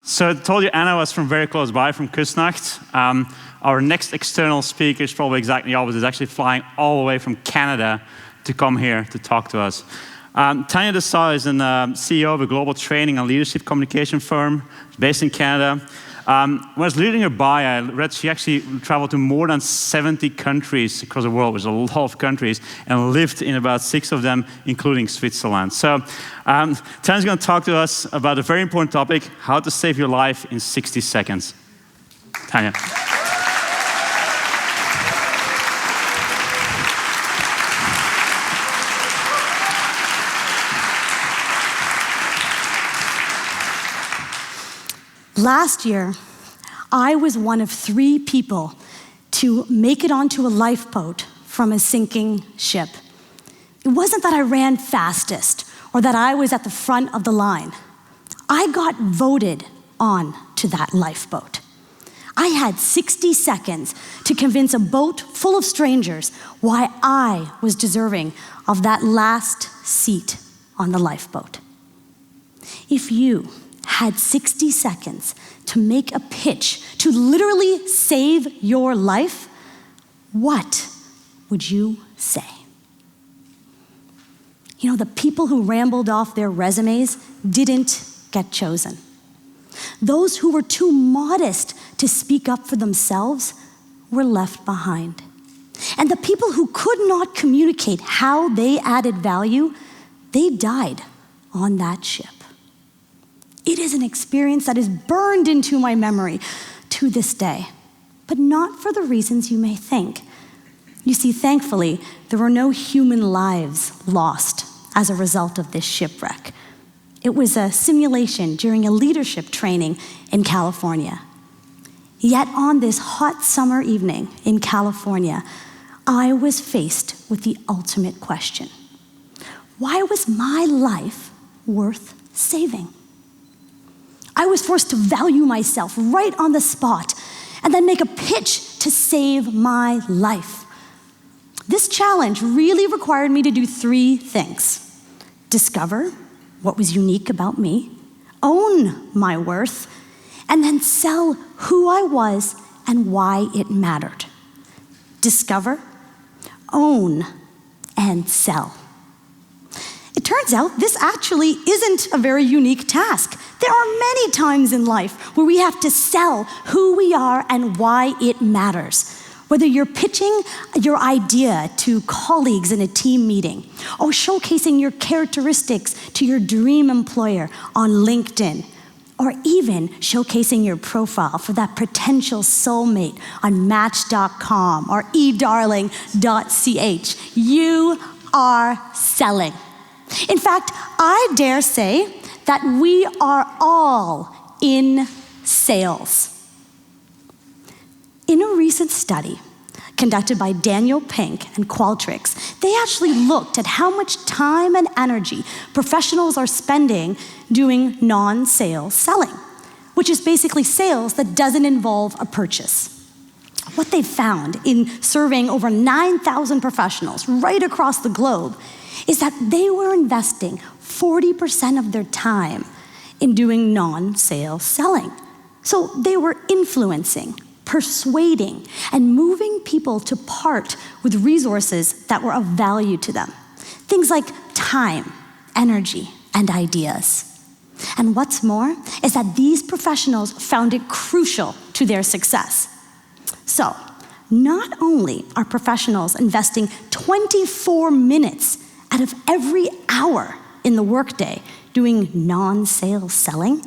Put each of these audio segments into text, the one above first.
So I told you Anna was from very close by, from Kustnacht. Our next external speaker is probably exactly the opposite. He's actually flying all the way from Canada to come here to talk to us. Tania is an CEO of a global training and leadership communication firm based in Canada. When I was reading her bio, I read she actually traveled to more than 70 countries across the world, which is a lot of countries, and lived in about 6 of them, including Switzerland. So Tania's going to talk to us about a very important topic, how to save your life in 60 seconds. Tania. Last year, I was one of 3 people to make it onto a lifeboat from a sinking ship. It wasn't that I ran fastest or that I was at the front of the line. I got voted on to that lifeboat. I had 60 seconds to convince a boat full of strangers why I was deserving of that last seat on the lifeboat. If you had 60 seconds to make a pitch to literally save your life, what would you say? You know, the people who rambled off their resumes didn't get chosen. Those who were too modest to speak up for themselves were left behind. And the people who could not communicate how they added value, they died on that ship. It is an experience that is burned into my memory to this day, but not for the reasons you may think. You see, thankfully, there were no human lives lost as a result of this shipwreck. It was a simulation during a leadership training in California. Yet on this hot summer evening in California, I was faced with the ultimate question. Why was my life worth saving? I was forced to value myself right on the spot and then make a pitch to save my life. This challenge really required me to do 3 things: discover what was unique about me, own my worth, and then sell who I was and why it mattered. Discover, own, and sell. It turns out this actually isn't a very unique task. There are many times in life where we have to sell who we are and why it matters. Whether you're pitching your idea to colleagues in a team meeting, or showcasing your characteristics to your dream employer on LinkedIn, or even showcasing your profile for that potential soulmate on Match.com or edarling.ch, you are selling. In fact, I dare say that we are all in sales. In a recent study conducted by Daniel Pink and Qualtrics, they actually looked at how much time and energy professionals are spending doing non-sales selling, which is basically sales that doesn't involve a purchase. What they found in surveying over 9,000 professionals right across the globe is that they were investing 40% of their time in doing non-sales selling. So they were influencing, persuading, and moving people to part with resources that were of value to them. Things like time, energy, and ideas. And what's more is that these professionals found it crucial to their success. So, not only are professionals investing 24 minutes out of every hour in the workday doing non-sales selling,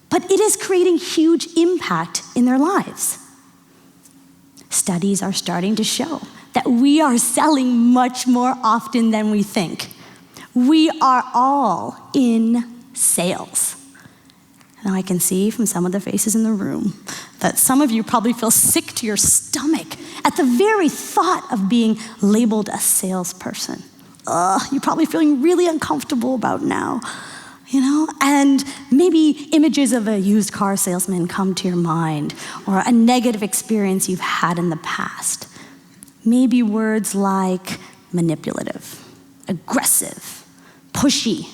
but it is creating huge impact in their lives. Studies are starting to show that we are selling much more often than we think. We are all in sales. Now I can see from some of the faces in the room that some of you probably feel sick to your stomach at the very thought of being labeled a salesperson. You're probably feeling really uncomfortable about now, you know? And maybe images of a used car salesman come to your mind, or a negative experience you've had in the past. Maybe words like manipulative, aggressive, pushy,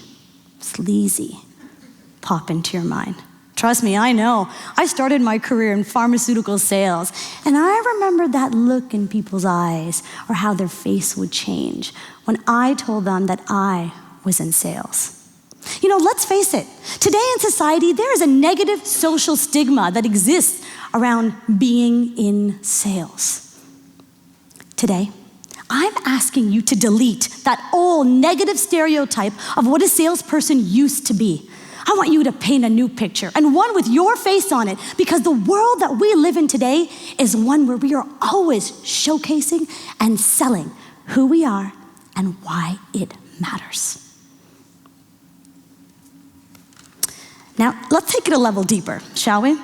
sleazy pop into your mind. Trust me, I know. I started my career in pharmaceutical sales, and I remember that look in people's eyes or how their face would change when I told them that I was in sales. You know, let's face it, today in society, there is a negative social stigma that exists around being in sales. Today, I'm asking you to delete that old negative stereotype of what a salesperson used to be. I want you to paint a new picture, and one with your face on it, because the world that we live in today is one where we are always showcasing and selling who we are and why it matters. Now, let's take it a level deeper, shall we?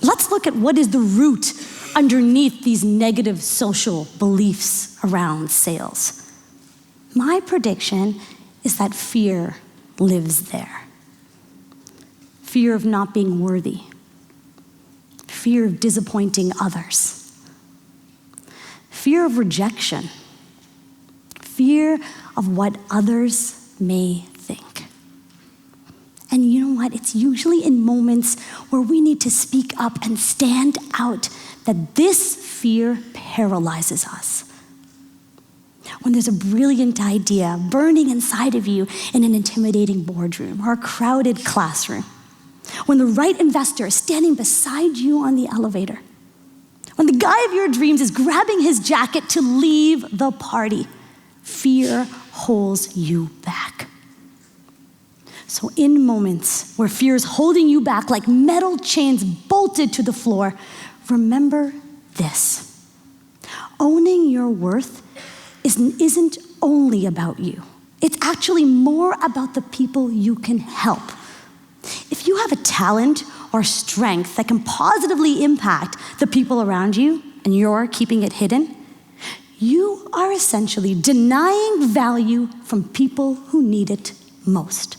Let's look at what is the root underneath these negative social beliefs around sales. My prediction is that fear lives there. Fear of not being worthy, fear of disappointing others, fear of rejection, fear of what others may think. And you know what? It's usually in moments where we need to speak up and stand out that this fear paralyzes us. When there's a brilliant idea burning inside of you in an intimidating boardroom or a crowded classroom, when the right investor is standing beside you on the elevator, when the guy of your dreams is grabbing his jacket to leave the party, fear holds you back. So in moments where fear is holding you back like metal chains bolted to the floor, remember this: owning your worth isn't only about you. It's actually more about the people you can help. If you have a talent or strength that can positively impact the people around you and you're keeping it hidden, you are essentially denying value from people who need it most.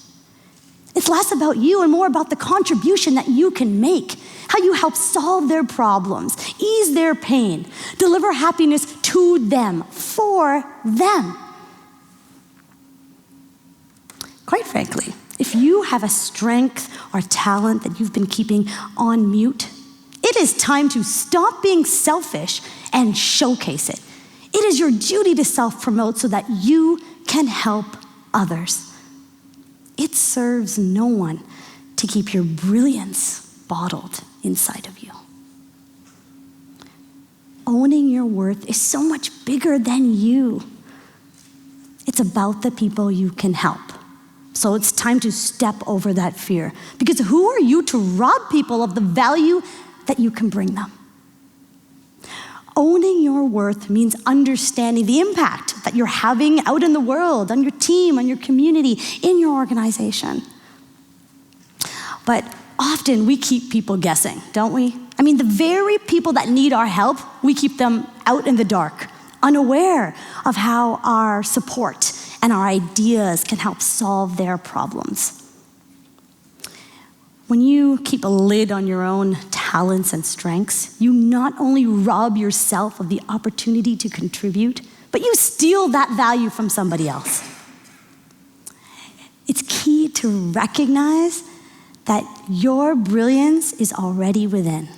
It's less about you and more about the contribution that you can make, how you help solve their problems, ease their pain, deliver happiness to them, for them. Quite frankly, if you have a strength or talent that you've been keeping on mute, it is time to stop being selfish and showcase it. It is your duty to self-promote so that you can help others. It serves no one to keep your brilliance bottled inside of you. Owning your worth is so much bigger than you. It's about the people you can help. So it's time to step over that fear, because who are you to rob people of the value that you can bring them? Owning your worth means understanding the impact that you're having out in the world, on your team, on your community, in your organization. But often we keep people guessing, don't we? I mean, the very people that need our help, we keep them out in the dark, unaware of how our support and our ideas can help solve their problems. When you keep a lid on your own talents and strengths, you not only rob yourself of the opportunity to contribute, but you steal that value from somebody else. It's key to recognize that your brilliance is already within,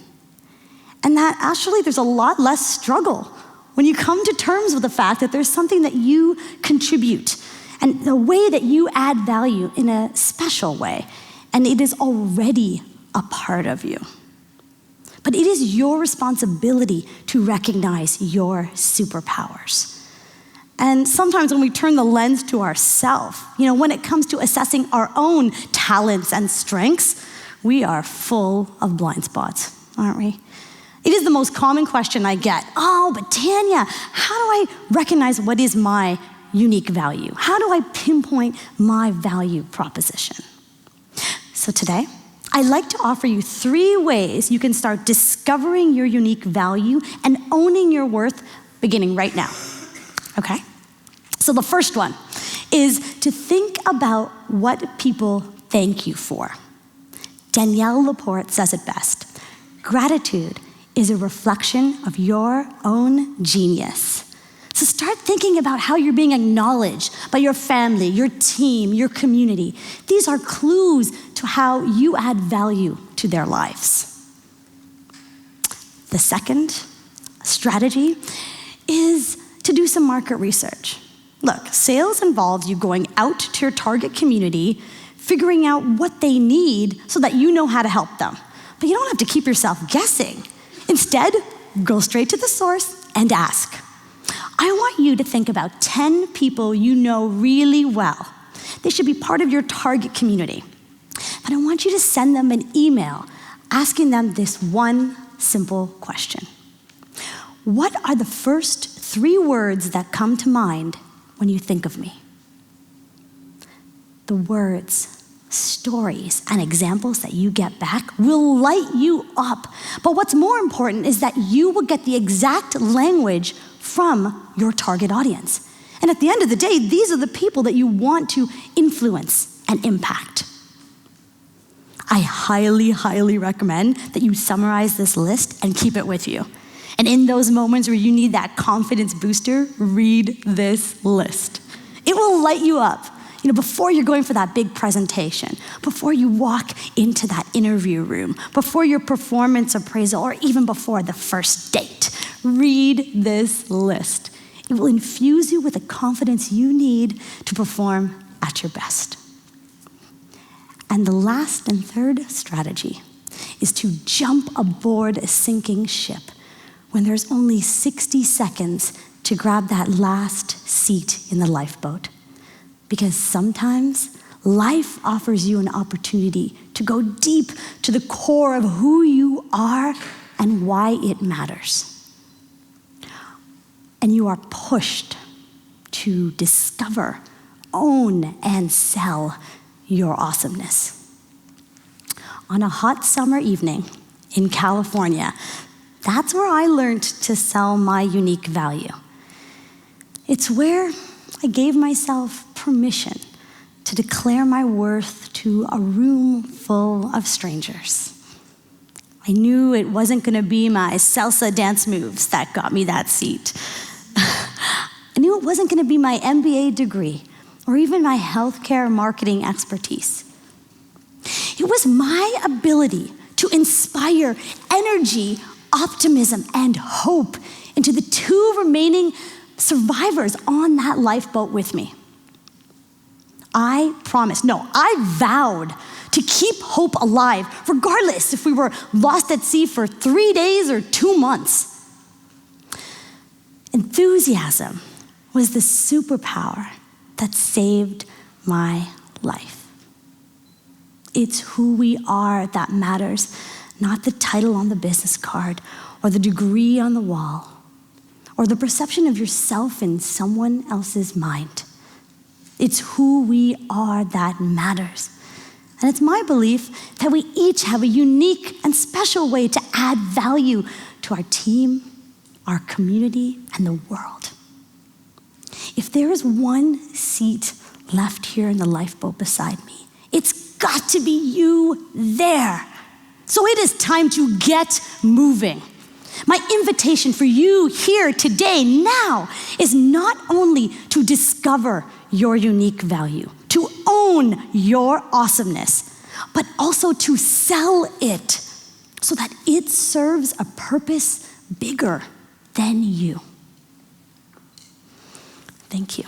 and that actually there's a lot less struggle when you come to terms with the fact that there's something that you contribute and the way that you add value in a special way, and it is already a part of you. But it is your responsibility to recognize your superpowers. And sometimes when we turn the lens to ourselves, when it comes to assessing our own talents and strengths, we are full of blind spots, aren't we? It is the most common question I get. Oh, but Tania, how do I recognize what is my unique value? How do I pinpoint my value proposition? So today, I'd like to offer you 3 ways you can start discovering your unique value and owning your worth beginning right now, okay? So the first one is to think about what people thank you for. Danielle Laporte says it best: gratitude is a reflection of your own genius. So start thinking about how you're being acknowledged by your family, your team, your community. These are clues to how you add value to their lives. The second strategy is to do some market research. Look, sales involves you going out to your target community, figuring out what they need so that you know how to help them. But you don't have to keep yourself guessing. Instead, go straight to the source and ask. I want you to think about 10 people you know really well. They should be part of your target community. And I want you to send them an email asking them this one simple question. What are the first 3 words that come to mind when you think of me? The words, stories, and examples that you get back will light you up. But what's more important is that you will get the exact language from your target audience. And at the end of the day, these are the people that you want to influence and impact. I highly, highly recommend that you summarize this list and keep it with you. And in those moments where you need that confidence booster, read this list. It will light you up. Before you're going for that big presentation, before you walk into that interview room, before your performance appraisal, or even before the first date, read this list. It will infuse you with the confidence you need to perform at your best. And the last and third strategy is to jump aboard a sinking ship when there's only 60 seconds to grab that last seat in the lifeboat. Because sometimes life offers you an opportunity to go deep to the core of who you are and why it matters. And you are pushed to discover, own, and sell your awesomeness. On a hot summer evening in California, that's where I learned to sell my unique value. It's where I gave myself permission to declare my worth to a room full of strangers. I knew it wasn't going to be my salsa dance moves that got me that seat. I knew it wasn't going to be my MBA degree or even my healthcare marketing expertise. It was my ability to inspire energy, optimism, and hope into the 2 remaining survivors on that lifeboat with me. I vowed to keep hope alive, regardless if we were lost at sea for 3 days or 2 months. Enthusiasm was the superpower that saved my life. It's who we are that matters, not the title on the business card or the degree on the wall or the perception of yourself in someone else's mind. It's who we are that matters. And it's my belief that we each have a unique and special way to add value to our team, our community, and the world. If there is one seat left here in the lifeboat beside me, it's got to be you there. So it is time to get moving. My invitation for you here today, now, is not only to discover your unique value, to own your awesomeness, but also to sell it so that it serves a purpose bigger than you. Thank you.